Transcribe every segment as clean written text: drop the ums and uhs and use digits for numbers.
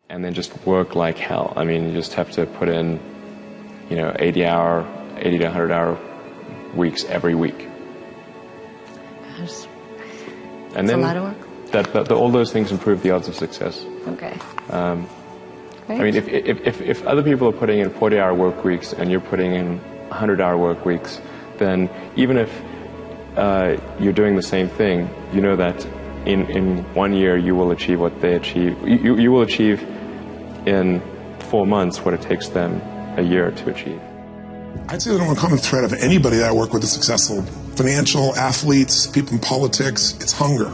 and then just work like hell. I mean, you just have to put in, 80 to 100 hour weeks every week. Gosh. And then a lot of work. All those things improve the odds of success. Okay. I mean, if other people are putting in 40-hour work weeks and you're putting in 100-hour work weeks, then even if you're doing the same thing, you know that in 1 year you will achieve what they achieve. You will achieve in 4 months what it takes them a year to achieve. I'd say the number one common thread of anybody that I work with is successful financial, athletes, people in politics, it's hunger.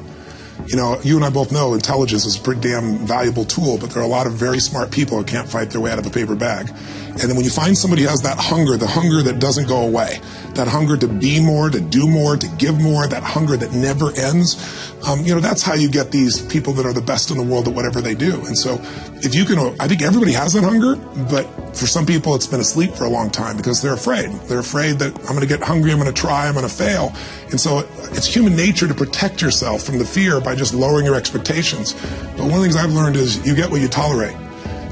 You and I both know intelligence is a pretty damn valuable tool, but there are a lot of very smart people who can't fight their way out of a paper bag. And then when you find somebody who has that hunger, the hunger that doesn't go away, that hunger to be more, to do more, to give more, that hunger that never ends, that's how you get these people that are the best in the world at whatever they do. And so if you can, I think everybody has that hunger, but for some people it's been asleep for a long time because they're afraid. They're afraid that I'm going to get hungry, I'm going to try, I'm going to fail. And so it's human nature to protect yourself from the fear by just lowering your expectations. But one of the things I've learned is you get what you tolerate.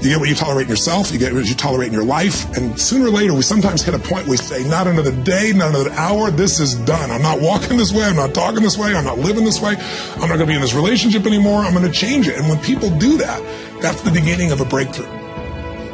You get what you tolerate in yourself, you get what you tolerate in your life, and sooner or later we sometimes hit a point where we say, not another day, not another hour, this is done. I'm not walking this way, I'm not talking this way, I'm not living this way, I'm not going to be in this relationship anymore, I'm going to change it. And when people do that, that's the beginning of a breakthrough.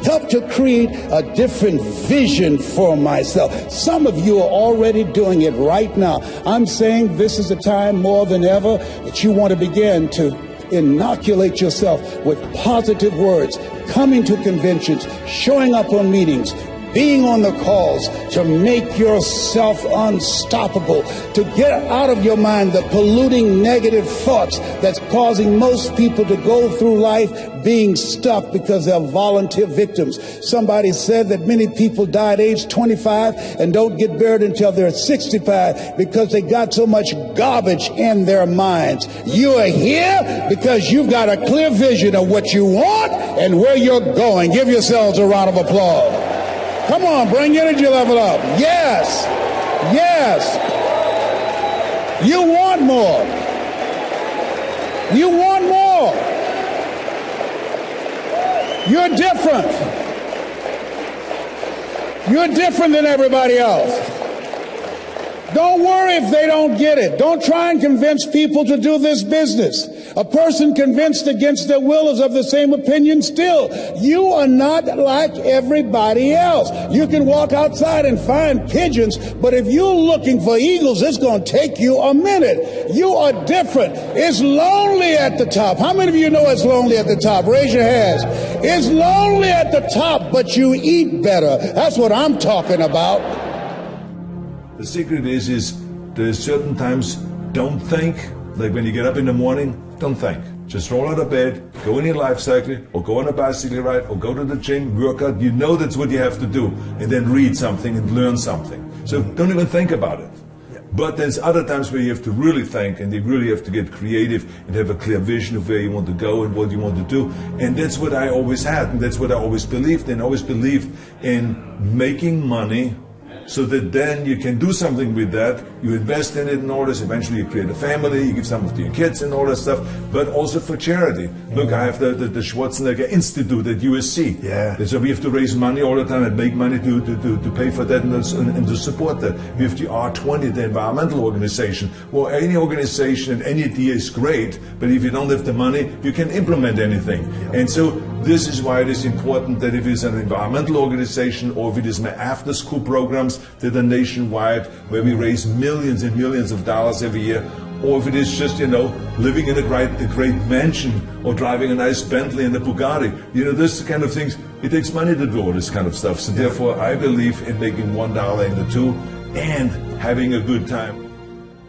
Help to create a different vision for myself. Some of you are already doing it right now. I'm saying this is a time more than ever that you want to begin to inoculate yourself with positive words, coming to conventions, showing up on meetings, being on the calls, to make yourself unstoppable, to get out of your mind the polluting negative thoughts that's causing most people to go through life being stuck because they're volunteer victims. Somebody said that many people die at age 25 and don't get buried until they're 65 because they got so much garbage in their minds. You are here because you've got a clear vision of what you want and where you're going. Give yourselves a round of applause. Come on, bring your energy level up. Yes. Yes. You want more. You want more. You're different. You're different than everybody else. Don't worry if they don't get it. Don't try and convince people to do this business. A person convinced against their will is of the same opinion still. You are not like everybody else. You can walk outside and find pigeons, but if you're looking for eagles, it's going to take you a minute. You are different. It's lonely at the top. How many of you know it's lonely at the top? Raise your hands. It's lonely at the top, but you eat better. That's what I'm talking about. The secret is there's certain times don't think. Like when you get up in the morning, don't think. Just roll out of bed, go in your life cycle, or go on a bicycle ride, or go to the gym, work out. You know that's what you have to do. And then read something and learn something. So don't even think about it. But there's other times where you have to really think and you really have to get creative and have a clear vision of where you want to go and what you want to do. And that's what I always had, and that's what I always believed in. I always believed in making money so that then you can do something with that. You invest in it in order, eventually you create a family, you give some to your kids and all that stuff, but also for charity. Look, I have the Schwarzenegger Institute at USC. Yeah. So we have to raise money all the time and make money to pay for that and to support that. We have the R20, the environmental organization. Well, any organization and any idea is great, but if you don't have the money, you can implement anything. Yeah. And so this is why it is important that if it's an environmental organization or if it is my after-school programs that are nationwide where we raise millions and millions of dollars every year, or if it is just, living in a great mansion or driving a nice Bentley and a Bugatti, this kind of things, it takes money to do all this kind of stuff. So therefore, I believe in making $1 into two and having a good time.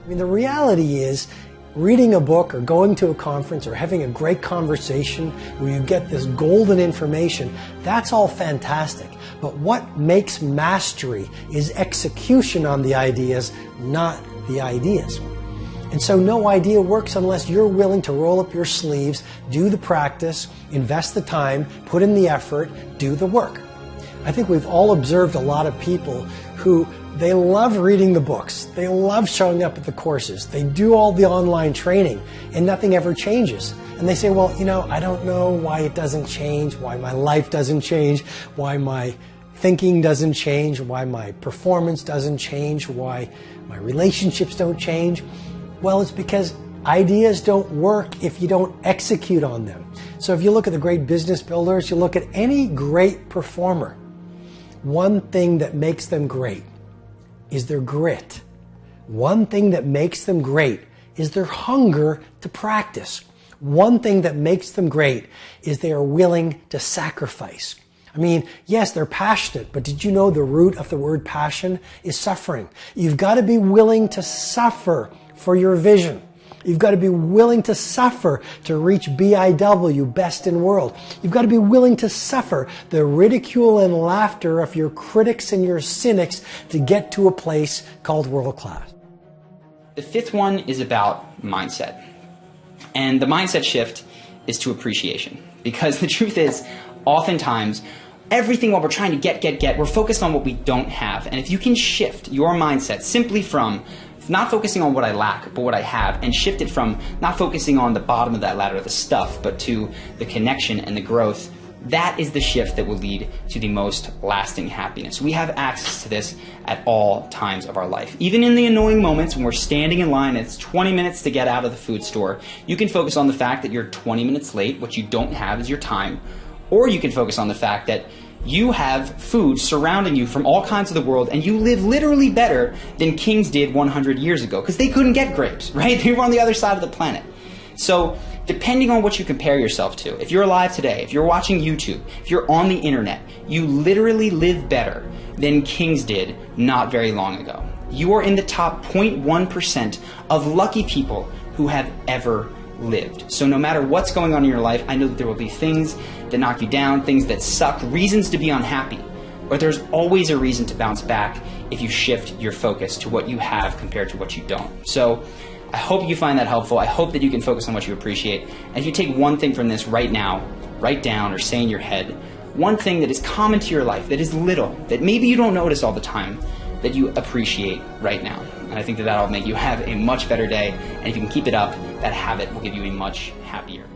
I mean, the reality is, reading a book or going to a conference or having a great conversation where you get this golden information, that's all fantastic. But what makes mastery is execution on the ideas, not the ideas. And so no idea works unless you're willing to roll up your sleeves, do the practice, invest the time, put in the effort, do the work. I think we've all observed a lot of people who they love reading the books, they love showing up at the courses, they do all the online training, and nothing ever changes. And they say, well, you know, I don't know why it doesn't change, why my life doesn't change, why my thinking doesn't change, why my performance doesn't change, why my relationships don't change. Well, it's because ideas don't work if you don't execute on them. So if you look at the great business builders, you look at any great performer, one thing that makes them great is their grit. One thing that makes them great is their hunger to practice. One thing that makes them great is they are willing to sacrifice. I mean, yes, they're passionate, but did you know the root of the word passion is suffering? You've got to be willing to suffer for your vision. You've got to be willing to suffer to reach BIW, best in world. You've got to be willing to suffer the ridicule and laughter of your critics and your cynics to get to a place called world class. The fifth one is about mindset. And the mindset shift is to appreciation. Because the truth is, oftentimes, everything while we're trying to get, we're focused on what we don't have. And if you can shift your mindset simply from not focusing on what I lack, but what I have, and shift it from not focusing on the bottom of that ladder, the stuff, but to the connection and the growth, that is the shift that will lead to the most lasting happiness. We have access to this at all times of our life. Even in the annoying moments when we're standing in line and it's 20 minutes to get out of the food store, you can focus on the fact that you're 20 minutes late. What you don't have is your time. Or you can focus on the fact that you have food surrounding you from all kinds of the world, and you live literally better than kings did 100 years ago, because they couldn't get grapes, right? They were on the other side of the planet. So depending on what you compare yourself to, if you're alive today, if you're watching YouTube, if you're on the internet, you literally live better than kings did not very long ago. You are in the top 0.1% of lucky people who have ever lived. So no matter what's going on in your life, I know that there will be things that knock you down, things that suck, reasons to be unhappy. But there's always a reason to bounce back if you shift your focus to what you have compared to what you don't. So I hope you find that helpful. I hope that you can focus on what you appreciate. And if you take one thing from this right now, write down or say in your head, one thing that is common to your life, that is little, that maybe you don't notice all the time, that you appreciate right now. And I think that that'll make you have a much better day. And if you can keep it up, that habit will give you a much happier